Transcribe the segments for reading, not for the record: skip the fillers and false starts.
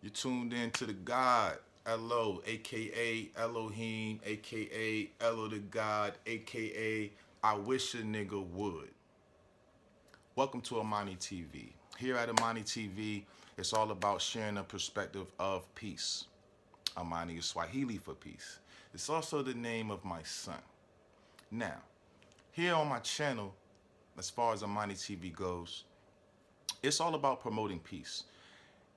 You're tuned in to the God, Elo, aka Elohim, aka Elo the God, aka I wish a nigga would. Welcome to Amani TV. Here at Amani TV, it's all about sharing a perspective of peace. Amani is Swahili for peace. It's also the name of my son. Now, here on my channel, as far as Amani TV goes, it's all about promoting peace.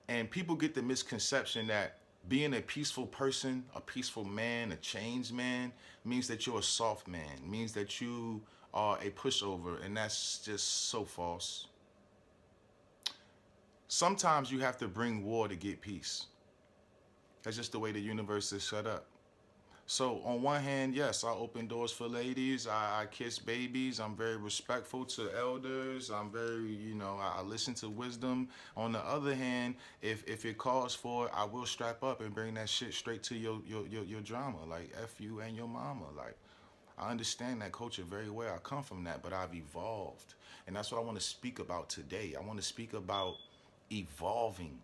And people get the misconception that being a peaceful person, a peaceful man, a changed man, means that you're a soft man, means that you are a pushover, and that's just so false. Sometimes you have to bring war to get peace. That's just the way the universe is set up. So on one hand, yes, I open doors for ladies. I kiss babies. I'm very respectful to elders. I'm very, I listen to wisdom. On the other hand, if it calls for it, I will strap up and bring that shit straight to your drama. Like F you and your mama. Like I understand that culture very well. I come from that, but I've evolved. And that's what I want to speak about today. I want to speak about evolving.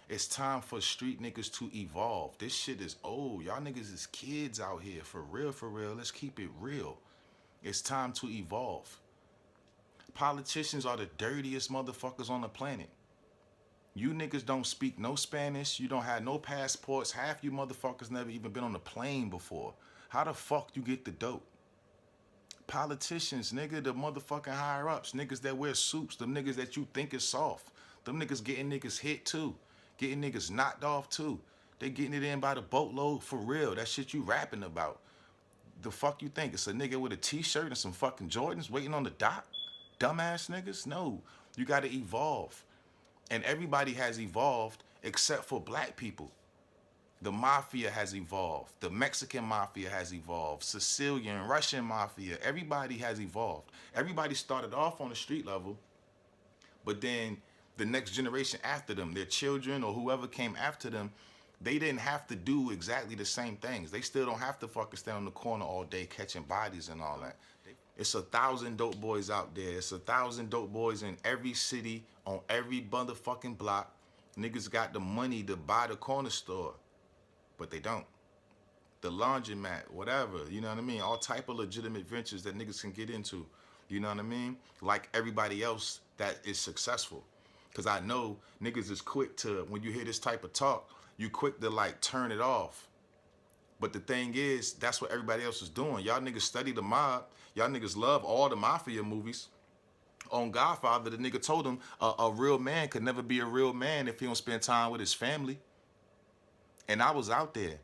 It's time for street niggas to evolve. This shit is old. Y'all niggas is kids out here. For real, for real. Let's keep it real. It's time to evolve. Politicians are the dirtiest motherfuckers on the planet. You niggas don't speak no Spanish. You don't have no passports. Half you motherfuckers never even been on a plane before. How the fuck you get the dope? Politicians, nigga, the motherfucking higher ups. Niggas that wear suits. Them niggas that you think is soft. Them niggas getting niggas hit too. Getting niggas knocked off too. They getting it in by the boatload for real. That shit you rapping about. The fuck you think? It's a nigga with a t-shirt and some fucking Jordans waiting on the dock? Dumbass niggas? No. You gotta evolve. And everybody has evolved except for black people. The mafia has evolved. The Mexican mafia has evolved. Sicilian, Russian mafia. Everybody has evolved. Everybody started off on the street level, but then the next generation after them, their children or whoever came after them, they didn't have to do exactly the same things. They still don't have to fucking stand on the corner all day catching bodies and all that. It's 1,000 dope boys out there. It's 1,000 dope boys in every city, on every motherfucking block. Niggas got the money to buy the corner store, but they don't. The laundromat, whatever, you know what I mean? All type of legitimate ventures that niggas can get into, you know what I mean? Like everybody else that is successful. Cause I know niggas is quick to, when you hear this type of talk, you quick to like turn it off. But the thing is, that's what everybody else is doing. Y'all niggas study the mob. Y'all niggas love all the mafia movies. On Godfather, the nigga told him a real man could never be a real man if he don't spend time with his family. And I was out there.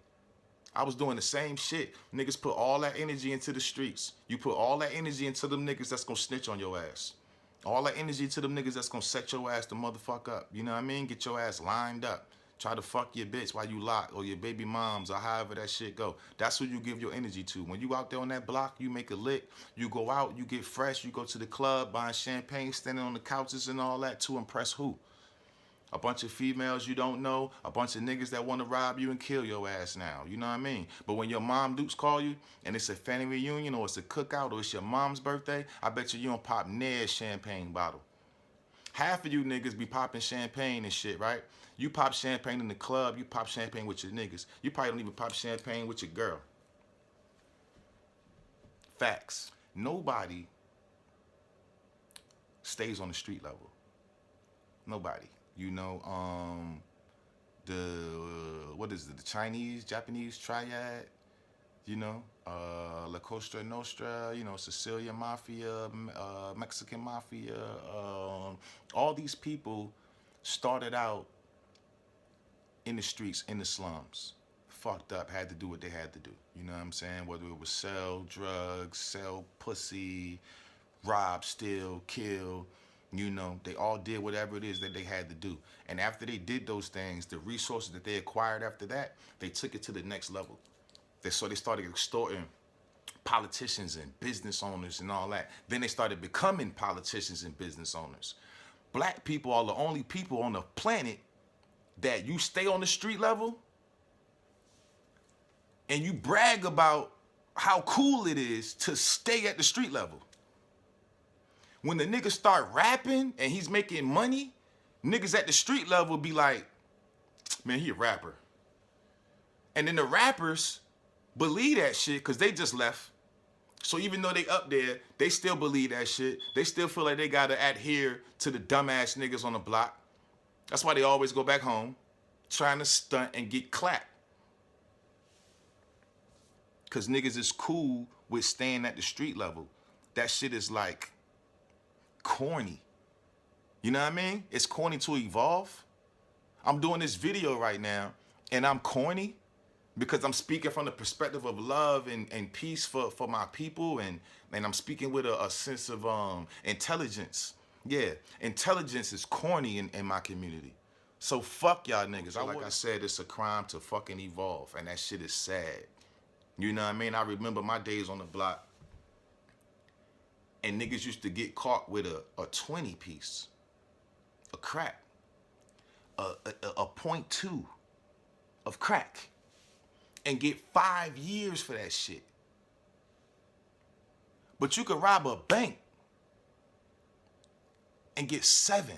I was doing the same shit. Niggas put all that energy into the streets. You put all that energy into them niggas that's gonna snitch on your ass. All that energy to them niggas that's gonna set your ass the motherfuck up. You know what I mean? Get your ass lined up. Try to fuck your bitch while you lock, or your baby moms, or however that shit go. That's who you give your energy to. When you out there on that block, you make a lick, you go out, you get fresh, you go to the club, buying champagne, standing on the couches and all that to impress who? A bunch of females you don't know, a bunch of niggas that want to rob you and kill your ass now. You know what I mean? But when your mom dukes call you and it's a family reunion or it's a cookout or it's your mom's birthday, I bet you don't pop near champagne bottle. Half of you niggas be popping champagne and shit, right? You pop champagne in the club, you pop champagne with your niggas. You probably don't even pop champagne with your girl. Facts. Nobody stays on the street level. Nobody. You know, what is it? The Chinese, Japanese triad, La Costa Nostra, Sicilian Mafia, Mexican Mafia. All these people started out in the streets, in the slums, fucked up, had to do what they had to do. You know what I'm saying? Whether it was sell drugs, sell pussy, rob, steal, kill. They all did whatever it is that they had to do. And after they did those things, the resources that they acquired after that, they took it to the next level. So they started extorting politicians and business owners and all that. Then they started becoming politicians and business owners. Black people are the only people on the planet that you stay on the street level and you brag about how cool it is to stay at the street level. When the niggas start rapping and he's making money, niggas at the street level be like, Man, he a rapper. And then the rappers believe that shit because they just left. So even though they up there, they still believe that shit. They still feel like they gotta adhere to the dumbass niggas on the block. That's why they always go back home, trying to stunt and get clapped. Cause niggas is cool with staying at the street level. That shit is like corny. You know what I mean? It's corny to evolve. I'm doing this video right now and I'm corny because I'm speaking from the perspective of love and peace for my people, and I'm speaking with a sense of intelligence. Yeah, intelligence is corny in my community. So fuck y'all niggas. Like I said, it's a crime to fucking evolve, and that shit is sad. You know what I mean? I remember my days on the block, and niggas used to get caught with a 20 piece, a crack, a .2 of crack, and get 5 years for that shit. But you could rob a bank and get 7.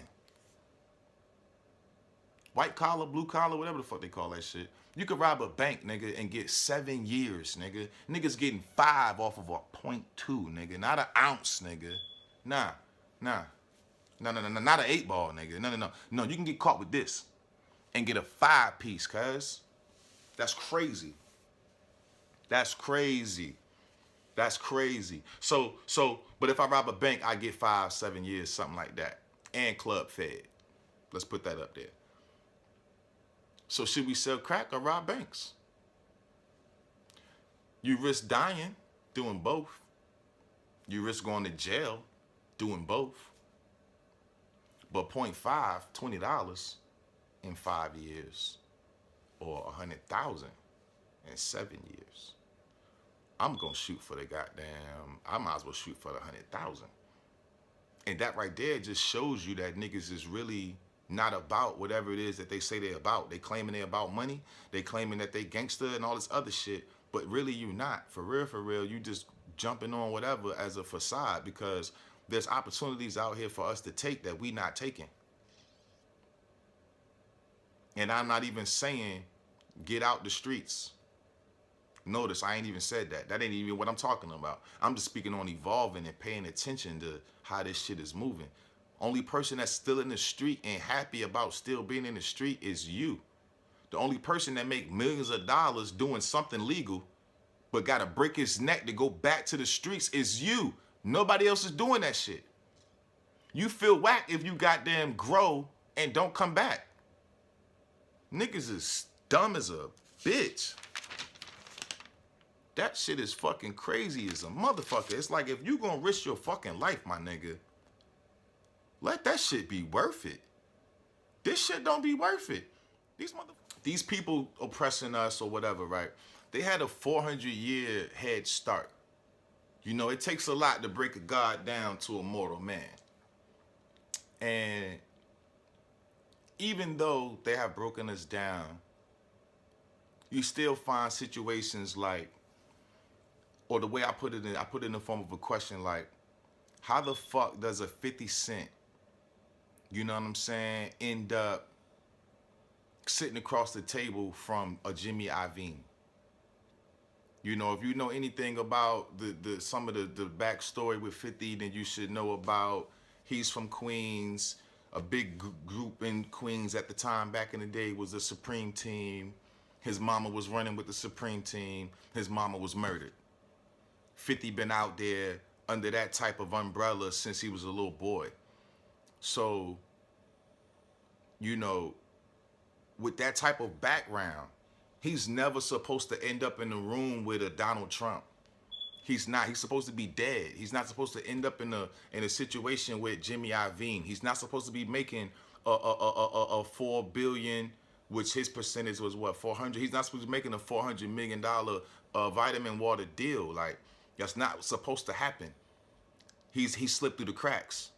White collar, blue collar, whatever the fuck they call that shit. You could rob a bank, nigga, and get 7 years, nigga. Niggas getting 5 off of a .2, nigga. Not an ounce, nigga. Nah. Not an 8 ball, nigga. No, you can get caught with this and get a 5 piece, cuz. That's crazy. That's crazy. That's crazy. So, but if I rob a bank, I get 5, 7 years, something like that. And club fed. Let's put that up there. So should we sell crack or rob banks? You risk dying doing both. You risk going to jail doing both. But $0.5, $20 in 5 years, or 100,000 in 7 years. I'm gonna shoot for the goddamn, I might as well shoot for the 100,000. And that right there just shows you that niggas is really not about whatever it is that they say they're about. They claiming they're about money. They claiming that they gangster and all this other shit. But really you not. For real, you just jumping on whatever as a facade, because there's opportunities out here for us to take that we not taking. And I'm not even saying get out the streets. Notice I ain't even said that. That ain't even what I'm talking about. I'm just speaking on evolving and paying attention to how this shit is moving. Only person that's still in the street and happy about still being in the street is you. The only person that make millions of dollars doing something legal but gotta break his neck to go back to the streets is you. Nobody else is doing that shit. You feel whack if you goddamn grow and don't come back. Niggas is dumb as a bitch. That shit is fucking crazy as a motherfucker. It's like, if you gonna risk your fucking life, my nigga, let that shit be worth it. This shit don't be worth it. These people oppressing us or whatever, right? They had a 400-year head start. You know, it takes a lot to break a god down to a mortal man. And even though they have broken us down, you still find situations like, or the way I put it in the form of a question, like, how the fuck does a 50 Cent, you know what I'm saying, end up sitting across the table from a Jimmy Iovine? You know, if you know anything about some of the backstory with 50, then you should know about, he's from Queens. A big group in Queens at the time back in the day was the Supreme Team. His mama was running with the Supreme Team. His mama was murdered. 50 been out there under that type of umbrella since he was a little boy. So, you know, with that type of background, he's never supposed to end up in the room with a Donald Trump. He's not. He's supposed to be dead. He's not supposed to end up in a situation with Jimmy Iovine. He's not supposed to be making a $4 billion, which his percentage was what, 400. He's not supposed to be making a $400 million vitamin water deal. Like, that's not supposed to happen. He slipped through the cracks.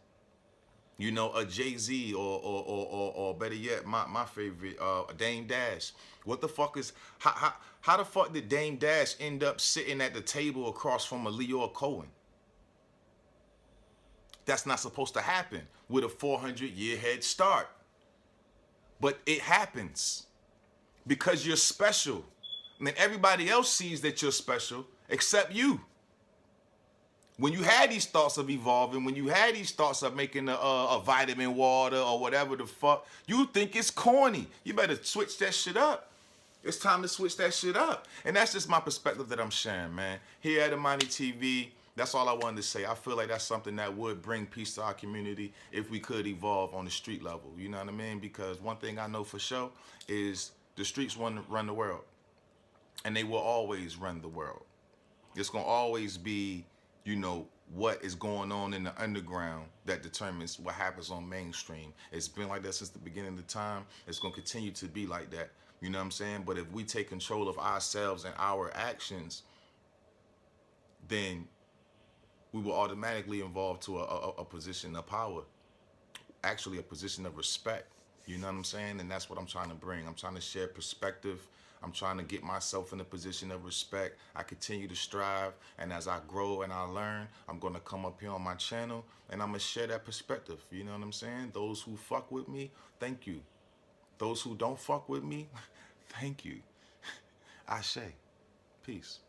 You know, a Jay-Z or better yet, my favorite, Dame Dash. What the fuck is, how the fuck did Dame Dash end up sitting at the table across from a Lyor Cohen? That's not supposed to happen with a 400-year head start. But it happens. because you're special. I mean, everybody else sees that you're special except you. When you had these thoughts of evolving, when you had these thoughts of making a vitamin water or whatever the fuck, you think it's corny. You better switch that shit up. It's time to switch that shit up. And that's just my perspective that I'm sharing, man. Here at Imani TV, that's all I wanted to say. I feel like that's something that would bring peace to our community if we could evolve on the street level. You know what I mean? Because one thing I know for sure is the streets run the world. And they will always run the world. It's going to always be, you know, what is going on in the underground that determines what happens on mainstream. It's been like that since the beginning of the time. It's going to continue to be like that. You know what I'm saying? But if we take control of ourselves and our actions, then we will automatically evolve to a position of power. Actually, a position of respect. You know what I'm saying? And that's what I'm trying to bring. I'm trying to share perspective. I'm trying to get myself in a position of respect. I continue to strive, and as I grow and I learn, I'm going to come up here on my channel, and I'm going to share that perspective. You know what I'm saying? Those who fuck with me, thank you. Those who don't fuck with me, thank you. Ashe. Peace.